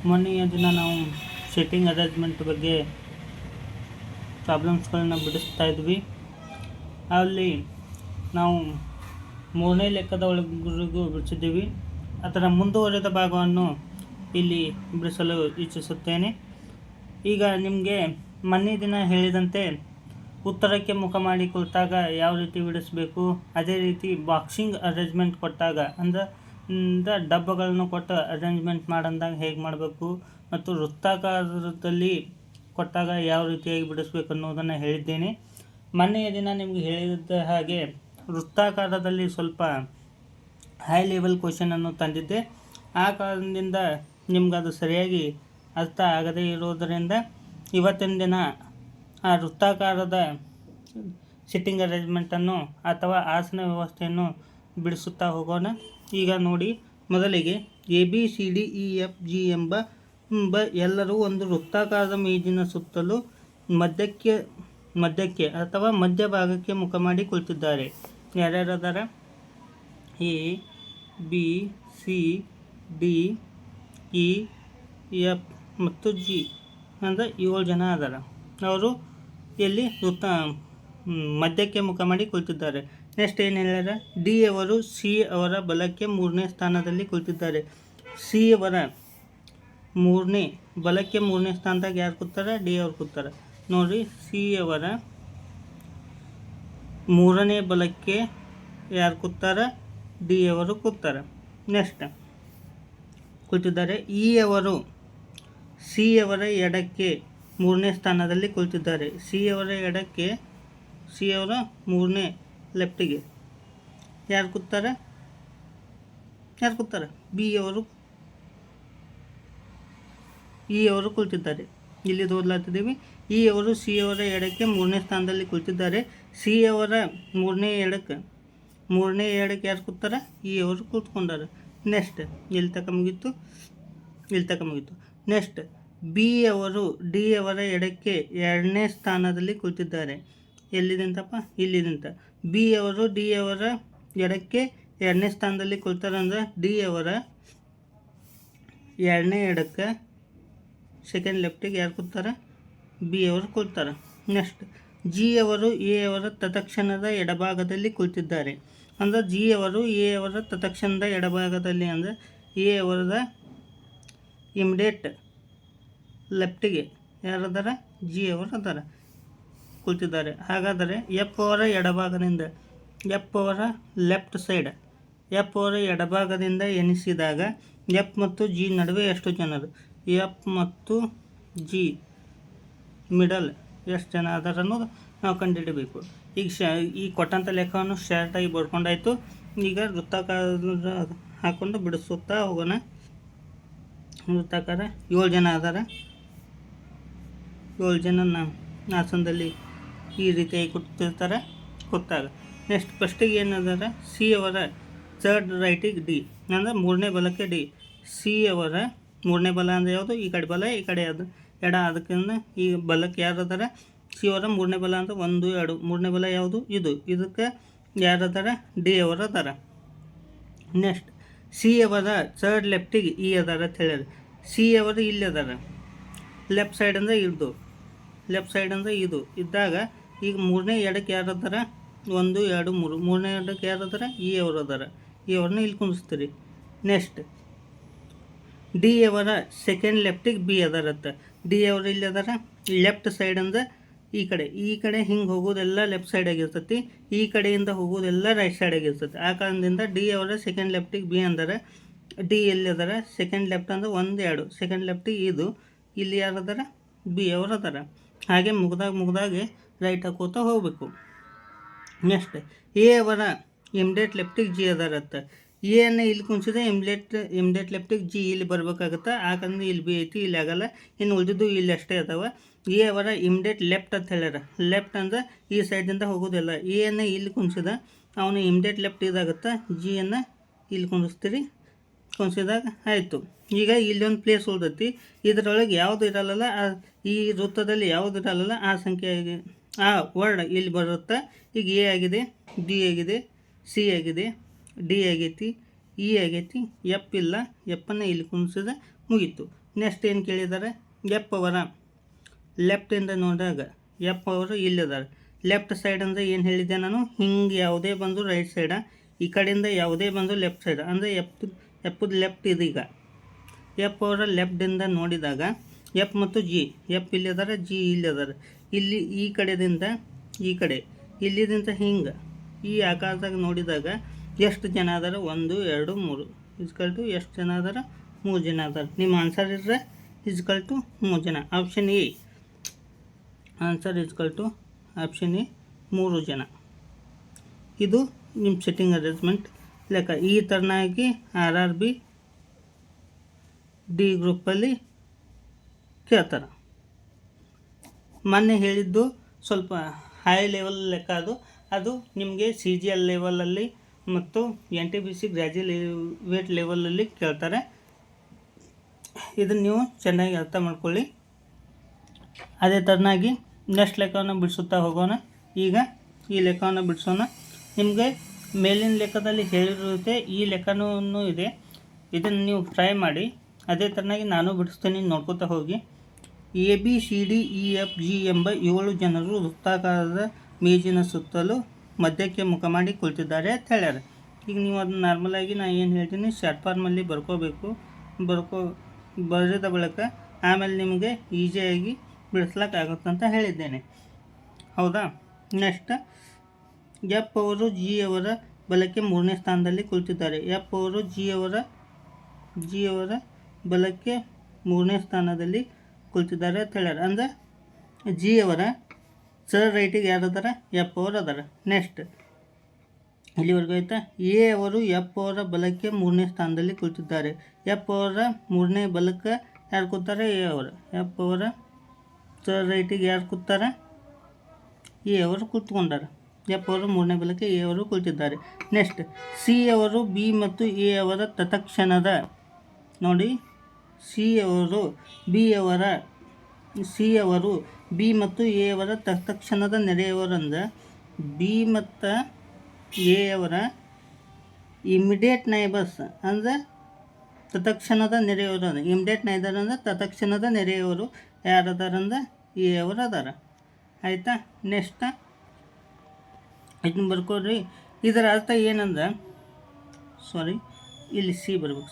ಮೊನ್ನೆಯ ದಿನ ನಾವು seating arrangement ಬಗ್ಗೆ ಪ್ರಾಬ್ಲಮ್ಸ್ಗಳನ್ನ ಬಿಡಿಸ್ತಾ ಇದ್ವಿ. ಅಲ್ಲಿ ನಾವು 3ನೇ ಲೆಕ್ಕದ ಒಳಗೂ ಬಿಡಿಸಿದ್ದೀವಿ. ಅದರ ಮುಂದುವರೆದ ಭಾಗವನ್ನು ಇಲ್ಲಿ ಬಿಡಿಸಲು ಇಚ್ಛಿಸುತ್ತೇನೆ. ಈಗ ನಿಮಗೆ ಮೊನ್ನೆ ದಿನ ಹೇಳಿದಂತೆ ಉತ್ತರಕ್ಕೆ ಮುಖ ಮಾಡಿ ಕುಳಿತಾಗ ಯಾವ ರೀತಿ ಬಿಡಿಸಬೇಕು, ಅದೇ ರೀತಿ ಬಾಕ್ಸಿಂಗ್ ಅರೇಂಜ್ಮೆಂಟ್ ಕೊಟ್ಟಾಗ ಅಂದರೆ ಡಬ್ಬಗಳನ್ನು ಕೊಟ್ಟು ಅರೇಂಜ್ಮೆಂಟ್ ಮಾಡಂದಾಗ ಹೇಗೆ ಮಾಡಬೇಕು ಮತ್ತು ವೃತ್ತಾಕಾರದಲ್ಲಿ ಕೊಟ್ಟಾಗ ಯಾವ ರೀತಿಯಾಗಿ ಬಿಡಿಸ್ಬೇಕು ಅನ್ನೋದನ್ನು ಹೇಳಿದ್ದೇನೆ. ಮೊನ್ನೆಯ ದಿನ ನಿಮಗೆ ಹೇಳಿದ ಹಾಗೆ ವೃತ್ತಾಕಾರದಲ್ಲಿ ಸ್ವಲ್ಪ ಹೈ ಲೆವೆಲ್ ಕ್ವಶನನ್ನು ತಂದಿದ್ದೆ. ಆ ಕಾರಣದಿಂದ ನಿಮ್ಗೆ ಅದು ಸರಿಯಾಗಿ ಅರ್ಥ ಆಗದೇ ಇರೋದರಿಂದ ಇವತ್ತಿನ ದಿನ ಆ ವೃತ್ತಾಕಾರದ ಸಿಟ್ಟಿಂಗ್ ಅರೇಂಜ್ಮೆಂಟನ್ನು ಅಥವಾ ಆಸನ ವ್ಯವಸ್ಥೆಯನ್ನು ಬಿಡಿಸುತ್ತಾ ಹೋಗೋಣ. ಈಗ ನೋಡಿ, ಮೊದಲಿಗೆ ABCDEFG ಎಂಬ ಎಲ್ಲರೂ ಒಂದು ವೃತ್ತಾಕಾರದ ಮೇಜಿನ ಸುತ್ತಲೂ ಮಧ್ಯಕ್ಕೆ ಅಥವಾ ಮಧ್ಯಭಾಗಕ್ಕೆ ಮುಖ ಮಾಡಿ ಕುಳಿತಿದ್ದಾರೆ. ಯಾರ್ಯಾರದಾರ? A B C D E F ಮತ್ತು G ಅಂದರೆ 7 ಜನ ಅದಾರ. ಅವರು ಎಲ್ಲಿ ಮಧ್ಯಕ್ಕೆ ಮುಖ ಮಾಡಿ ಕುಳಿತಿದ್ದಾರೆ. ನೆಕ್ಸ್ಟ್ ಏನು ಹೇಳ್ಯಾರ? ಡಿ ಅವರು ಸಿ ಅವರ ಬಲಕ್ಕೆ 3ನೇ ಸ್ಥಾನದಲ್ಲಿ ಕುಳಿತಿದ್ದಾರೆ. ಸಿ ಅವರ ಬಲಕ್ಕೆ 3ನೇ ಸ್ಥಾನದಾಗ ಯಾರು ಕೂತಾರೆ? ಡಿ ಅವ್ರು ಕೂತಾರೆ. ನೋಡಿರಿ, ಸಿ ಅವರ 3ನೇ ಬಲಕ್ಕೆ ಯಾರು ಕೂತಾರೆ? ಡಿ ಅವರು ಕೂತಾರೆ. ನೆಕ್ಸ್ಟ್ ಕುಳಿತಿದ್ದಾರೆ. ಇ ಅವರು ಸಿ ಅವರ ಎಡಕ್ಕೆ 3ನೇ ಸ್ಥಾನದಲ್ಲಿ ಕುಳಿತಿದ್ದಾರೆ. ಸಿ ಅವರ 3ನೇ ಲೆಫ್ಟಿಗೆ ಯಾರು ಕೂತಾರೆ? ಬಿ ಅವರು ಇ ಅವರು ಕುಳಿತಿದ್ದಾರೆ. ಇಲ್ಲಿ ಓದಲಾಗ್ತಿದ್ದೀವಿ. ಇ ಅವರು ಸಿ ಅವರ ಎಡಕ್ಕೆ 3ನೇ ಸ್ಥಾನದಲ್ಲಿ ಕುಳಿತಿದ್ದಾರೆ. ಸಿ ಅವರ 3ನೇ ಎಡಕ್ಕೆ ಯಾರು ಕೂತಾರೆ? ಇ ಅವರು ಕೂತ್ಕೊಂಡಾರೆ. ನೆಕ್ಸ್ಟ್ ಇಲ್ಲಿ ತನಕ ಮುಗೀತು. ನೆಕ್ಸ್ಟ್ ಬಿ ಅವರು ಡಿ ಅವರ ಎಡಕ್ಕೆ 2ನೇ ಸ್ಥಾನದಲ್ಲಿ ಕುಳಿತಿದ್ದಾರೆ. ಎಲ್ಲಿದಂತಪ್ಪ? ಇಲ್ಲಿದಂತ. ಬಿ ಅವರು ಡಿ ಅವರ ಎಡಕ್ಕೆ 2ನೇ ಸ್ಥಾನದಲ್ಲಿ ಕುಳಿತಾರೆ ಅಂದ್ರೆ ಡಿ ಅವರ 2ನೇ ಎಡಕ್ಕೆ ಸೆಕೆಂಡ್ ಲೆಫ್ಟಿಗೆ ಯಾರು ಕೂತಾರೆ? ಬಿ ಅವರು ಕೂತಾರೆ. ನೆಕ್ಸ್ಟ್ ಜಿ ಅವರು ಎ ಅವರ ತತ್ಕ್ಷಣದ ಎಡಭಾಗದಲ್ಲಿ ಕುಳಿತಿದ್ದಾರೆ. ಅಂದರೆ ಜಿ ಅವರು ಎ ಅವರ ತತ್ಕ್ಷಣದ ಎಡಭಾಗದಲ್ಲಿ ಅಂದರೆ ಎ ಅವರದ ಇಮಿಡಿಯೇಟ್ ಲೆಫ್ಟಿಗೆ ಯಾರದಾರ? ಜಿ ಅವರು ಅದಾರ, ಕುಳಿತಿದ್ದಾರೆ. ಹಾಗಾದರೆ ಎಫ್ ಅವರ ಎಡಭಾಗದಿಂದ ಎಫ್ ಅವರ ಲೆಫ್ಟ್ ಸೈಡ್ ಎಫ್ ಅವರ ಎಡಭಾಗದಿಂದ ಎಣಿಸಿದಾಗ ಎಫ್ ಮತ್ತು ಜಿ ನಡುವೆ ಎಷ್ಟು ಜನರು? ಎಫ್ ಮತ್ತು ಜಿ ಮಿಡಲ್ ಎಷ್ಟು ಜನ ಅದಾರ ಅನ್ನೋದು ನಾವು ಕಂಡುಹಿಡಬೇಕು. ಈಗ ಈ ಕೊಟ್ಟಂಥ ಲೆಕ್ಕವನ್ನು ಶಾರ್ಟಾಗಿ ಬರ್ಕೊಂಡಾಯಿತು. ಈಗ ವೃತ್ತಾಕಾರ ಹಾಕ್ಕೊಂಡು ಬಿಡಿಸುತ್ತಾ ಹೋಗೋಣ. ವೃತ್ತಾಕಾರ 7 ಜನ ಅದಾರ. 7 ಜನ ಆಸನದಲ್ಲಿ ಈ ರೀತಿಯಾಗಿ ಕೂತಿರ್ತಾರೆ. ಕೂತಾಗ ನೆಕ್ಸ್ಟ್ ಫಸ್ಟಿಗೆ ಏನದಾರ? ಸಿ ಅವರ ಥರ್ಡ್ ರೈಟಿಗೆ ಡಿ ಅಂದರೆ 3ನೇ ಬಲಕ್ಕೆ ಡಿ. ಸಿ ಅವರ 3ನೇ ಬಲ ಅಂದರೆ ಯಾವುದು? ಈ ಕಡೆ ಬಲ, ಈ ಕಡೆ ಅದು ಎಡ. ಅದಕ್ಕಿಂತ ಈ ಬಲಕ್ಕೆ ಯಾರು ಅದಾರ? ಸಿ ಅವರ 3ನೇ ಬಲ ಅಂದರೆ 1 2. 3ನೇ ಬಲ ಯಾವುದು? ಇದಕ್ಕೆ ಯಾರದಾರ? ಡಿ ಅವರು ಅದಾರ. ನೆಕ್ಸ್ಟ್ ಸಿ ಅವರ ಥರ್ಡ್ ಲೆಫ್ಟಿಗೆ ಇ ಅದಾರ ಅಂತ ಹೇಳ್ಯಾರ. ಸಿ ಅವರು ಇಲ್ಲಿ ಅದಾರ. ಲೆಫ್ಟ್ ಸೈಡ್ ಅಂದರೆ ಇದು ಇದ್ದಾಗ ಈಗ 3ನೇ ಎಡಕ್ಕೆ ಯಾರು ಅದಾರ? 1 2 3. 3ನೇ ಎಡಕ್ಕೆ ಯಾರು ಅದಾರ? ಇ ಅವರು ಅದಾರ. ಇ ಅವ್ರನ್ನ ಇಲ್ಲಿ ಕುಂದಿಸ್ತೀರಿ. ನೆಕ್ಸ್ಟ್ ಡಿ ಅವರ ಸೆಕೆಂಡ್ ಲೆಫ್ಟಿಗೆ ಬಿ ಅದಾರತ್ತ. ಡಿ ಅವರು ಇಲ್ಲಿ ಅದಾರ. ಲೆಫ್ಟ್ ಸೈಡ್ ಅಂದರೆ ಈ ಕಡೆ ಹಿಂಗೆ ಹೋಗೋದೆಲ್ಲ ಲೆಫ್ಟ್ ಸೈಡ್ ಆಗಿರ್ತೈತಿ. ಈ ಕಡೆಯಿಂದ ಹೋಗೋದೆಲ್ಲ ರೈಟ್ ಸೈಡ್ ಆಗಿರ್ತೈತಿ. ಆ ಕಾರಣದಿಂದ ಡಿ ಅವರ ಸೆಕೆಂಡ್ ಲೆಫ್ಟಿಗೆ ಬಿ ಅಂದರೆ ಡಿ ಎಲ್ಲಿ ಅದಾರ? ಸೆಕೆಂಡ್ ಲೆಫ್ಟ್ ಅಂದರೆ 1 2. ಸೆಕೆಂಡ್ ಲೆಫ್ಟಿಗೆ ಇದು. ಇಲ್ಲಿ ಯಾರು ಅದಾರ? ಬಿ ಅವರು ಅದಾರ. ಹಾಗೆ ಮುಗ್ದಾಗೆ ರೈಟ್ ಹಾಕೋತಾ ಹೋಗಬೇಕು. ನೆಕ್ಸ್ಟ್ ಎ ಅವರ ಇಮಿಡಿಯೇಟ್ ಲೆಫ್ಟಿಗೆ ಜಿ ಅದಾರತ್ತ. ಎನ್ನು ಇಲ್ಲಿ ಕುಣಿಸಿದ್ರೆ ಇಮಿಡಿಯೇಟ್ ಲೆಫ್ಟಿಗೆ ಜಿ ಇಲ್ಲಿ ಬರಬೇಕಾಗತ್ತೆ. ಯಾಕಂದ್ರೆ ಇಲ್ಲಿ ಬಿ ಐತಿ, ಇಲ್ಲಿ ಆಗಲ್ಲ. ಇನ್ನು ಉಳಿದಿದ್ದು ಇಲ್ಲಿ ಅಷ್ಟೇ ಅದಾವ. ಎ ಅವರ ಇಮಿಡಿಯೇಟ್ ಲೆಫ್ಟ್ ಅಂತ ಹೇಳ್ಯಾರ. ಲೆಫ್ಟ್ ಅಂದರೆ ಈ ಸೈಡಿಂದ ಹೋಗೋದಿಲ್ಲ. ಎನ್ನು ಇಲ್ಲಿ ಕುಣಿಸಿದ ಅವನು ಇಮಿಡಿಯೇಟ್ ಲೆಫ್ಟ್ ಇದಾಗುತ್ತೆ. ಜಿಯನ್ನು ಇಲ್ಲಿ ಕುಣಿಸಿದಾಗ ಆಯಿತು. ಈಗ ಇಲ್ಲೊಂದು ಪ್ಲೇಸ್ ಉಳಿದೈತಿ. ಇದರೊಳಗೆ ಯಾವುದು ಇರಲ್ಲ, ಈ ವೃತ್ತದಲ್ಲಿ ಯಾವುದು ಇರಲ್ಲ, ಆ ಸಂಖ್ಯೆ ಆ ವರ್ಡ್ ಇಲ್ಲಿ ಬರುತ್ತೆ. ಈಗ ಎ ಆಗಿದೆ, ಡಿ ಆಗಿದೆ, ಸಿ ಆಗಿದೆ, ಡಿ ಆಗೈತಿ, ಇ ಆಗೈತಿ. ಎಫ್ ಇಲ್ಲ. ಎಫನ್ನು ಇಲ್ಲಿ ಕುಣಿಸಿದ ಮುಗೀತು. ನೆಕ್ಸ್ಟ್ ಏನು ಕೇಳಿದ್ದಾರೆ, ಎಫ್ ಅವರ ಲೆಫ್ಟಿಂದ ನೋಡಿದಾಗ ಎಫ್ ಅವರು ಇಲ್ಲಿದ್ದಾರೆ. ಲೆಫ್ಟ್ ಸೈಡ್ ಅಂದರೆ ಏನು ಹೇಳಿದ್ದೆ ನಾನು, ಹಿಂಗೆ ಯಾವುದೇ ಬಂದು ರೈಟ್ ಸೈಡ, ಈ ಕಡೆಯಿಂದ ಯಾವುದೇ ಬಂದು ಲೆಫ್ಟ್ ಸೈಡ್ ಅಂದರೆ ಎಫ್ದು ಲೆಫ್ಟ್ ಇದೀಗ. ಎಫ್ ಅವರ ಲೆಫ್ಟಿಂದ ನೋಡಿದಾಗ ಎಫ್ ಮತ್ತು ಜಿ, ಎಫ್ ಇಲ್ಲಿದ್ದಾರೆ, ಜಿ ಇಲ್ಲಿದ್ದಾರೆ. ಇಲ್ಲಿ ಈ ಕಡೆದಿಂದ ಈ ಕಡೆ ಇಲ್ಲಿದಿಂದ ಹಿಂಗೆ ಈ ಆಕಾರದಾಗ ನೋಡಿದಾಗ ಎಷ್ಟು ಜನ ಅದಾರ, 1 2 3 ಇಸ್ಕಲ್ ಟು ಎಷ್ಟು ಜನ ಅದಾರ, 3 ಜನ ಅದಾರ. ನಿಮ್ಮ ಆನ್ಸರ್ ಇದ್ರೆ ಇಸ್ಕಲ್ ಟು 3 ಜನ. Option A answer is equal to option A 3 ಜನ. ಇದು ನಿಮ್ಮ ಸೆಟ್ಟಿಂಗ್ ಅರೇಂಜ್ಮೆಂಟ್ ಲೆಕ್ಕ. ಈ ಥರನಾಗಿ RRB ಡಿ ಗ್ರೂಪಲ್ಲಿ ಕೇಳ್ತಾರೆ. ಮೊನ್ನೆ ಹೇಳಿದ್ದು ಸ್ವಲ್ಪ ಹೈ ಲೆವೆಲ್ ಲೆಕ್ಕ, ಅದು ನಿಮಗೆ CGL ಲೆವೆಲಲ್ಲಿ ಮತ್ತು NTPC ಗ್ರ್ಯಾಜುಯೇಟ್ ಲೆವೆಲಲ್ಲಿ ಕೇಳ್ತಾರೆ. ಇದನ್ನು ನೀವು ಚೆನ್ನಾಗಿ ಅರ್ಥ ಮಾಡ್ಕೊಳ್ಳಿ. ಅದೇ ಥರನಾಗಿ ನೆಕ್ಸ್ಟ್ ಲೆಕ್ಕವನ್ನು ಬಿಡಿಸುತ್ತಾ ಹೋಗೋಣ. ಈಗ ಈ ಲೆಕ್ಕವನ್ನು ಬಿಡಿಸೋಣ. ನಿಮಗೆ ಮೇಲಿನ ಲೆಕ್ಕದಲ್ಲಿ ಹೇಳಿರುತ್ತೆ, ಈ ಲೆಕ್ಕನೂ ಇದೆ. ಇದನ್ನು ನೀವು ಟ್ರೈ ಮಾಡಿ. ಅದೇ ಥರನಾಗಿ ನಾನು ಬಿಡಿಸ್ತೀನಿ, ನೋಡ್ಕೋತಾ ಹೋಗಿ. ABCDEFG ಎಂಬ 7 ಜನರು ವೃತ್ತಾಕಾರದ ಮೇಜಿನ ಸುತ್ತಲೂ ಮಧ್ಯಕ್ಕೆ ಮುಖ ಮಾಡಿ ಕುಳಿತಿದ್ದಾರೆ ಅಂತ ಹೇಳ್ಯಾರ. ಈಗ ನೀವು ಅದನ್ನ ನಾರ್ಮಲಾಗಿ ನಾನು ಏನು ಹೇಳ್ತೀನಿ ಶಾರ್ಟ್ ಫಾರ್ಮಲ್ಲಿ ಬರೆದ ಬಳಿಕ ಆಮೇಲೆ ನಿಮಗೆ ಈಸಿಯಾಗಿ ಬಿಡಿಸ್ಲಿಕ್ಕಾಗುತ್ತೆ ಅಂತ ಹೇಳಿದ್ದೇನೆ, ಹೌದಾ. ನೆಕ್ಸ್ಟ್ ಎಫ್ ಅವರು ಜಿ ಅವರ ಬಲಕ್ಕೆ 3ನೇ ಸ್ಥಾನದಲ್ಲಿ ಕುಳಿತಿದ್ದಾರೆ. ಎಫ್ ಅವರು ಜಿ ಅವರ ಬಲಕ್ಕೆ 3ನೇ ಸ್ಥಾನದಲ್ಲಿ ಕುಳಿತಿದ್ದಾರೆ ಅಂತ ಹೇಳ್ಯಾರ. ಅಂದರೆ ಜಿ ಅವರ ಸರ್ ರೈಟಿಗೆ ಯಾರು ಅದಾರ, ಎಫ್ ಅವರು ಅದಾರ. ನೆಕ್ಸ್ಟ್ ಇಲ್ಲಿವರೆಗೂ ಆಯಿತಾ. ಎ ಅವರು ಎಫ್ ಅವರ ಬಲಕ್ಕೆ 3ನೇ ಸ್ಥಾನದಲ್ಲಿ ಕುಳಿತಿದ್ದಾರೆ. ಎಫ್ ಅವರ 3ನೇ ಬಲಕ್ಕೆ ಯಾರು ಕೂತಾರೆ, ಎ ಅವರು. ಎಫ್ ಅವರ ಸರ್ ರೈಟಿಗೆ ಯಾರು ಕೂತಾರೆ, ಎ ಅವರು ಕೂತ್ಕೊಂಡಾರ. ಎಫ್ ಅವರು 3ನೇ ಬಲಕ್ಕೆ ಎ ಅವರು ಕುಳಿತಿದ್ದಾರೆ. ನೆಕ್ಸ್ಟ್ ಸಿ ಅವರು ಬಿ ಮತ್ತು ಎ ಅವರ ತತ್ಕ್ಷಣದ ನೋಡಿ, ಸಿ ಅವರು ಬಿ ಮತ್ತು ಎ ಅವರ ತತ್ಕ್ಷಣದ ನೆರೆಯವರಂದ್ರೆ ಬಿ ಮತ್ತು ಎ ಅವರ ಇಮಿಡಿಯೇಟ್ ನೈಬರ್ಸ್ ಅಂದರೆ ತತ್ಕ್ಷಣದ ನೆರೆಯವರು. ಇಮಿಡಿಯೇಟ್ ನೈಬರ್ ಅಂದರೆ ತತ್ಕ್ಷಣದ ನೆರೆಯವರು ಯಾರದಾರಂದ್ರೆ ಎ ಅವರು ಅದಾರ, ಆಯಿತಾ. ನೆಕ್ಸ್ಟ್ ಇದನ್ನ ಬರ್ಕೊಡ್ರಿ. ಇದರ ಅರ್ಥ ಏನಂದ್ರೆ, ಇಲ್ಲಿ ಸಿ ಬರ್ಬೇಕು.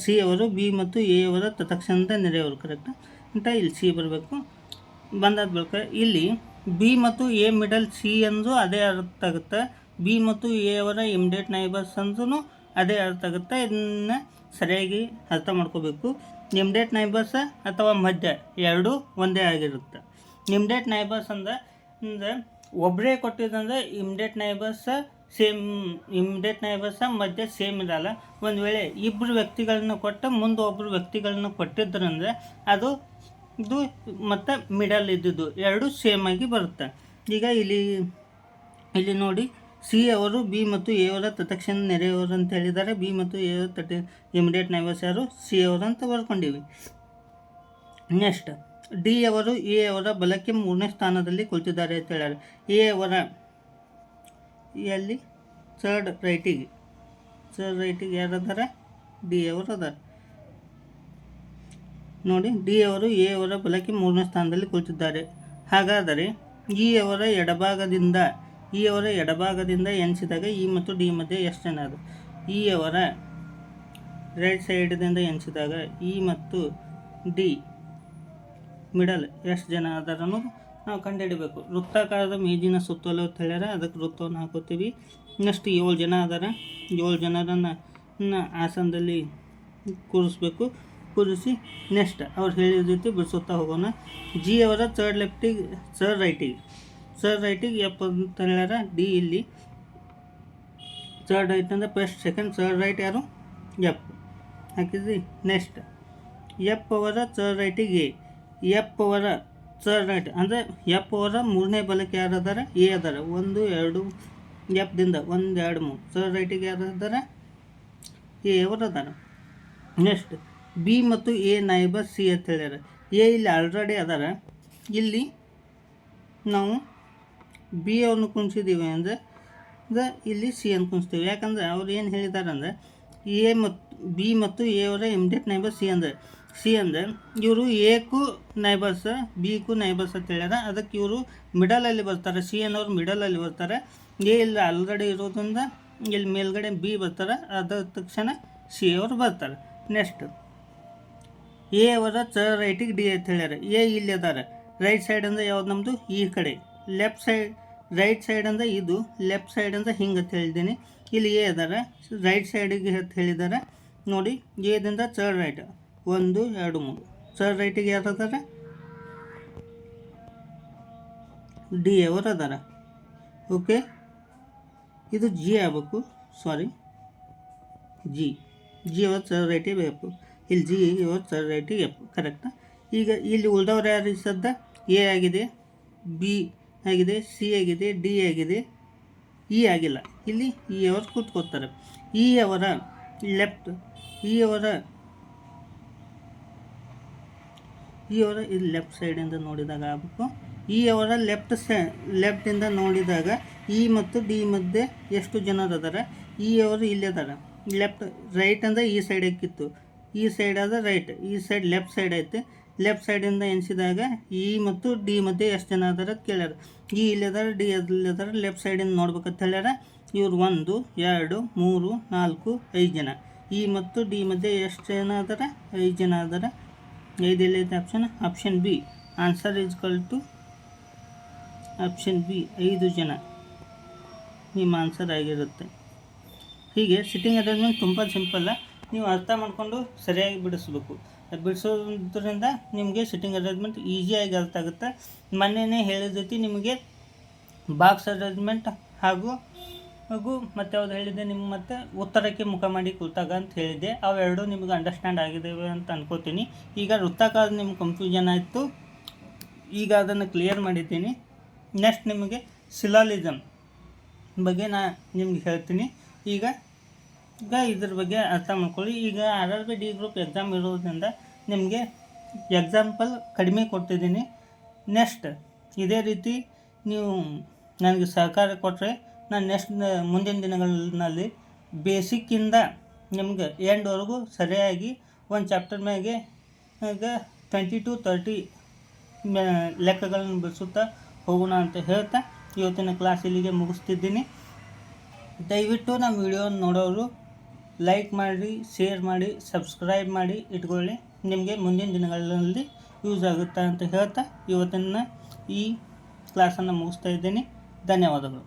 ಸಿ ಅವರು ಬಿ ಮತ್ತು ಎ ಅವರ ತತ್ಕ್ಷಣದ ನೆರೆಯವರು, ಕರೆಕ್ಟ್ ಅಂತ ಇಲ್ಲಿ ಸಿ ಬರಬೇಕು. ಬಂದಾದ ಬಳಿಕ ಇಲ್ಲಿ ಬಿ ಮತ್ತು ಎ ಮಿಡಲ್ ಸಿ ಅಂದು ಅದೇ ಅರ್ಥ ಆಗುತ್ತೆ. ಬಿ ಮತ್ತು ಎ ಅವರ ಇಮಿಡಿಯೇಟ್ ನೈಬರ್ಸ್ ಅಂದ್ರೂ ಅದೇ ಅರ್ಥ ಆಗುತ್ತೆ. ಇದನ್ನು ಸರಿಯಾಗಿ ಅರ್ಥ ಮಾಡ್ಕೋಬೇಕು. ಇಮಿಡಿಯೇಟ್ ನೈಬರ್ಸ್ ಅಥವಾ ಮಧ್ಯ ಎರಡೂ ಒಂದೇ ಆಗಿರುತ್ತೆ. ಇಮಿಡಿಯೇಟ್ ನೈಬರ್ಸ್ ಅಂದರೆ ಒಬ್ಬರೇ ಕೊಟ್ಟಿದ್ದಂದ್ರೆ ಇಮಿಡಿಯೇಟ್ ನೈಬರ್ಸ್ ಮಧ್ಯೆ ಸೇಮ್ ಇರಲ್ಲ. ಒಂದು ವೇಳೆ ಇಬ್ಬರು ವ್ಯಕ್ತಿಗಳನ್ನ ಕೊಟ್ಟು ಮುಂದೆ ಒಬ್ಬರು ವ್ಯಕ್ತಿಗಳನ್ನ ಕೊಟ್ಟಿದ್ರಂದರೆ ಇದು ಮತ್ತು ಮಿಡಲ್ ಇದ್ದಿದ್ದು ಎರಡು ಸೇಮ್ ಆಗಿ ಬರುತ್ತೆ. ಈಗ ಇಲ್ಲಿ ನೋಡಿ, ಸಿ ಅವರು ಬಿ ಮತ್ತು ಎ ಅವರ ತತ್ಕ್ಷಣ ನೆರೆಯವರು ಅಂತ ಹೇಳಿದ್ದಾರೆ. ಬಿ ಮತ್ತು ಎ ಅವರ ಇಮಿಡಿಯೇಟ್ ನೈಬರ್ಸ್ ಯಾರು, ಸಿ ಅವರು ಅಂತ ಬರ್ಕೊಂಡಿವಿ. ನೆಕ್ಸ್ಟ್ ಡಿ ಅವರು ಎ ಅವರ ಬಲಕ್ಕೆ 3ನೇ ಸ್ಥಾನದಲ್ಲಿ ಕುಳಿತಿದ್ದಾರೆ ಅಂತ ಹೇಳ್ಯಾರ. ಎ ಅವರ ಎಲ್ಲಿ ಥರ್ಡ್ ರೈಟಿಗೆ ಯಾರದಾರ, ಡಿ ಅವರು ಅದಾರ ನೋಡಿ. ಡಿ ಅವರು ಎ ಅವರ ಬಲಕ್ಕೆ 3ನೇ ಸ್ಥಾನದಲ್ಲಿ ಕುಳಿತಿದ್ದಾರೆ. ಹಾಗಾದರೆ ಇ ಅವರ ಎಡಭಾಗದಿಂದ ಎಣಿಸಿದಾಗ ಇ ಮತ್ತು ಡಿ ಮಧ್ಯೆ ಎಷ್ಟು ಜನ ಅದು. ಇ ಅವರ ರೈಟ್ ಸೈಡ್ದಿಂದ ಎಣಿಸಿದಾಗ ಇ ಮತ್ತು ಡಿ ಮಿಡಲ್ ಎಷ್ಟು ಜನ ಅದಾರ ಅನ್ನೋದು ನಾವು ಕಂಡುಹಿಡಬೇಕು. ವೃತ್ತಾಕಾರದ ಮೇಜಿನ ಸುತ್ತಲೂ ಅಂತ ಹೇಳ್ಯಾರ, ಅದಕ್ಕೆ ವೃತ್ತವನ್ನು ಹಾಕೋತೀವಿ. ನೆಕ್ಸ್ಟ್ 7 ಜನ ಅದಾರ. 7 ಜನರನ್ನು ಆಸನದಲ್ಲಿ ಕೂರಿಸಿ ನೆಕ್ಸ್ಟ್ ಅವ್ರು ಹೇಳಿದ ರೀತಿ ಬಿಡಿಸುತ್ತಾ ಹೋಗೋಣ. ಜಿ ಅವರ ಥರ್ಡ್ ರೈಟಿಗೆ ಎಫ್ ಅಂತ ಹೇಳ್ಯಾರ. ಡಿ ಇಲ್ಲಿ ಥರ್ಡ್ ರೈಟ್ ಅಂದರೆ ಫಸ್ಟ್ ಸೆಕೆಂಡ್, ಥರ್ಡ್ ರೈಟ್ ಯಾರು, ಎಫ್ ಹಾಕಿದ್ರಿ. ನೆಕ್ಸ್ಟ್ ಎಫ್ ಅವರ ಥರ್ಡ್ ರೈಟಿಗೆ ಎಫ್ ಅವರ ಥರ್ಡ್ ರೈಟ್ ಅಂದರೆ ಎಫ್ ಅವರ 3ನೇ ಬಲಕ್ಕೆ ಯಾರು ಅದಾರ, ಎ ಅದಾರ. 1 2 ಎಫ್ದಿಂದ 1 2 3 ಥರ್ಡ್ ರೈಟಿಗೆ ಯಾರು ಅದಾರ, ಎ ಅವರು ಅದಾರ. ನೆಕ್ಸ್ಟ್ ಬಿ ಮತ್ತು ಎ ನೈಬರ್ ಸಿ ಅಂತ ಹೇಳ್ಯಾರ. ಎ ಇಲ್ಲಿ ಆಲ್ರೆಡಿ ಅದಾರ. ಇಲ್ಲಿ ನಾವು ಬಿ ಅವ್ರನ್ನ ಕುಣಿಸಿದ್ದೀವಿ ಅಂದರೆ ಇಲ್ಲಿ ಸಿ ಅನ್ನು ಕುಣಿಸ್ತೀವಿ. ಯಾಕಂದರೆ ಅವ್ರು ಏನು ಹೇಳಿದ್ದಾರೆ ಅಂದರೆ ಎ ಮತ್ತು ಬಿ ಮತ್ತು ಎ ಅವರ ಇಮಿಡಿಯೇಟ್ ನೈಬರ್ ಸಿ ಅಂದರೆ ಇವರು ಎಗೂ ನೈಬರ್ಸ್ ಬಿಗೂ ನೈಬರ್ಸ್ ಅಂತ ಹೇಳ್ಯಾರ. ಅದಕ್ಕೆ ಇವರು ಮಿಡಲಲ್ಲಿ ಬರ್ತಾರೆ. ಸಿ ಅನ್ನೋರು ಮಿಡಲಲ್ಲಿ ಬರ್ತಾರೆ. ಎ ಇಲ್ಲಿ ಆಲ್ರೆಡಿ ಇರೋದ್ರಿಂದ ಇಲ್ಲಿ ಮೇಲ್ಗಡೆ ಬಿ ಬರ್ತಾರೆ. ಅದ ತಕ್ಷಣ ಸಿ ಅವರು ಬರ್ತಾರೆ. ನೆಕ್ಸ್ಟ್ ಎ ಅವರ ರೈಟಿಗೆ ಡಿ ಅಂತ ಹೇಳ್ಯಾರ. ಎ ಇಲ್ಲಿ ಅದಾರ. ರೈಟ್ ಸೈಡ್ ಅಂದರೆ ಯಾವ್ದು ನಮ್ಮದು ಈ ಕಡೆ. ಲೆಫ್ಟ್ ಸೈಡ್ ರೈಟ್ ಸೈಡ್ ಅಂದರೆ ಇದು, ಲೆಫ್ಟ್ ಸೈಡ್ ಅಂದರೆ ಹಿಂಗೆ ಅಂತ ಹೇಳಿದ್ದೀನಿ. ಇಲ್ಲಿ ಎ ಅದಾರ ರೈಟ್ ಸೈಡಿಗೆ ಅಂತ ಹೇಳಿದ್ದಾರೆ ನೋಡಿ. ಎದಿಂದ ಥರ್ಡ್ ರೈಟ್ 1 2 3. ಥರ್ಡ್ ರೈಟಿಗೆ ಯಾರು ಅದಾರ? ಡಿ ಅವರು ಅದಾರ. ಓಕೆ, ಇದು ಜಿ ಆಗಬೇಕು. ಸಾರಿ, ಜಿ ಅವರ ಥರ್ಡ್ ರೈಟಿಗೆ ಬೇಕು. ಇಲ್ಲಿ ಜಿ ಅವರ ಥರ್ಡ್ ರೈಟಿಗೆ ಎಫ್. ಕರೆಕ್ಟಾ? ಈಗ ಇಲ್ಲಿ ಉಳಿದವ್ರು ಯಾರು ಸದ್ದ? ಎ ಆಗಿದೆ, ಬಿ ಆಗಿದೆ, ಸಿ ಆಗಿದೆ, ಡಿ ಆಗಿದೆ, ಇ ಆಗಿಲ್ಲ. ಇಲ್ಲಿ ಇ ಅವರು ಕೂತ್ಕೋತಾರೆ. ಇ ಅವರ ಲೆಫ್ಟ್ ಇಲ್ಲಿ ಲೆಫ್ಟ್ ಸೈಡಿಂದ ನೋಡಿದಾಗ ಆಗಬೇಕು. ಇ ಅವರ ಲೆಫ್ಟಿಂದ ನೋಡಿದಾಗ ಇ ಮತ್ತು ಡಿ ಮಧ್ಯೆ ಎಷ್ಟು ಜನರು ಅದಾರ? ಇ ಅವರು ಇಲ್ಲಿ ಅದಾರ. ರೈಟ್ ಅಂದರೆ ಈ ಸೈಡ್ ಕಿತ್ತು, ಈ ಸೈಡ್ ಆದ ರೈಟ್, ಈ ಸೈಡ್ ಲೆಫ್ಟ್ ಸೈಡ್ ಐತೆ. ಲೆಫ್ಟ್ ಸೈಡಿಂದ ಎಣಿಸಿದಾಗ ಇ ಮತ್ತು ಡಿ ಮಧ್ಯೆ ಎಷ್ಟು ಜನ ಅದಾರ ಅಂತ ಕೇಳ್ಯಾರ. ಇ ಇಲ್ಲಿ ಅದಾರ, ಡಿ ಅಲ್ಲಿ ಅದಾರ. ಲೆಫ್ಟ್ ಸೈಡಿಂದ ನೋಡ್ಬೇಕಂತ ಹೇಳ್ಯಾರ. ಇವ್ರು 1 2 3 4 5 ಜನ. ಇ ಮತ್ತು ಡಿ ಮಧ್ಯೆ ಎಷ್ಟು ಜನ ಅದಾರ? 5 ಜನ ಅದಾರ. 5 ಎಲ್ಲೈತೆ option B. Answer is equal to option B, 5 ಜನ ನಿಮ್ಮ ಆನ್ಸರ್ ಆಗಿರುತ್ತೆ. ಹೀಗೆ ಸಿಟ್ಟಿಂಗ್ ಅರೇಂಜ್ಮೆಂಟ್ ತುಂಬ ಸಿಂಪಲ್ಲ. ನೀವು ಅರ್ಥ ಮಾಡಿಕೊಂಡು ಸರಿಯಾಗಿ ಬಿಡಿಸ್ಬೇಕು. ಬಿಡಿಸೋದ್ರಿಂದ ನಿಮಗೆ ಸಿಟ್ಟಿಂಗ್ ಅರೇಂಜ್ಮೆಂಟ್ ಈಸಿಯಾಗಿ ಅರ್ಥ ಆಗುತ್ತೆ. ಮೊನ್ನೆನೇ ಹೇಳಿದ ರೀತಿ ನಿಮಗೆ ಬಾಕ್ಸ್ ಅರೇಂಜ್ಮೆಂಟ್ ಹಾಗೂ ಮತ್ತು ಯಾವ್ದು ಹೇಳಿದ್ದೆ ನಿಮ್ಮ ಮತ್ತು ಉತ್ತರಕ್ಕೆ ಮುಖ ಮಾಡಿ ಕೂತಾಗ ಅಂತ ಹೇಳಿದ್ದೆ. ಅವೆರಡು ನಿಮಗೆ ಅಂಡರ್ಸ್ಟ್ಯಾಂಡ್ ಆಗಿದ್ದಾವೆ ಅಂತ ಅನ್ಕೋತೀನಿ. ಈಗ ವೃತ್ತಾಕಾರ ನಿಮ್ಗೆ ಕನ್ಫ್ಯೂಷನ್ ಆಯಿತು, ಈಗ ಅದನ್ನು ಕ್ಲಿಯರ್ ಮಾಡಿದ್ದೀನಿ. ನೆಕ್ಸ್ಟ್ ನಿಮಗೆ ಸಿಲಾಲಿಸಮ್ ಬಗ್ಗೆ ನಿಮ್ಗೆ ಹೇಳ್ತೀನಿ. ಈಗ ಇದ್ರ ಬಗ್ಗೆ ಅರ್ಥ ಮಾಡ್ಕೊಳ್ಳಿ. ಈಗ RRB ಡಿ ಗ್ರೂಪ್ ಎಕ್ಸಾಮ್ ಇರೋದ್ರಿಂದ ನಿಮಗೆ ಎಕ್ಸಾಂಪಲ್ ಕಡಿಮೆ ಕೊಡ್ತಿದ್ದೀನಿ. ನೆಕ್ಸ್ಟ್ ಇದೇ ರೀತಿ ನೀವು ನನಗೆ ಸಹಕಾರ ಕೊಟ್ಟರೆ ನಾನು ಮುಂದಿನ ದಿನಗಳಲ್ಲಿ ಬೇಸಿಕ್ಕಿಂದ ನಿಮ್ಗೆ ಎಂಡ್ವರೆಗೂ ಸರಿಯಾಗಿ ಒಂದು ಚಾಪ್ಟರ್ ಮ್ಯಾಗೆ ಈಗ 20 to 30 ಲೆಕ್ಕಗಳನ್ನು ಬಿಡಿಸುತ್ತಾ ಹೋಗೋಣ ಅಂತ ಹೇಳ್ತಾ ಇವತ್ತಿನ ಕ್ಲಾಸ್ ಇಲ್ಲಿಗೆ ಮುಗಿಸ್ತಿದ್ದೀನಿ. ದಯವಿಟ್ಟು ನಮ್ಮ ವಿಡಿಯೋ ನೋಡೋರು ಲೈಕ್ ಮಾಡಿ, ಶೇರ್ ಮಾಡಿ, ಸಬ್ಸ್ಕ್ರೈಬ್ ಮಾಡಿ ಇಟ್ಕೊಳ್ಳಿ. ನಿಮಗೆ ಮುಂದಿನ ದಿನಗಳಲ್ಲಿ ಯೂಸ್ ಆಗುತ್ತೆ ಅಂತ ಹೇಳ್ತಾ ಇವತ್ತಿನ ಈ ಕ್ಲಾಸನ್ನು ಮುಗಿಸ್ತಾ ಇದ್ದೀನಿ. ಧನ್ಯವಾದಗಳು.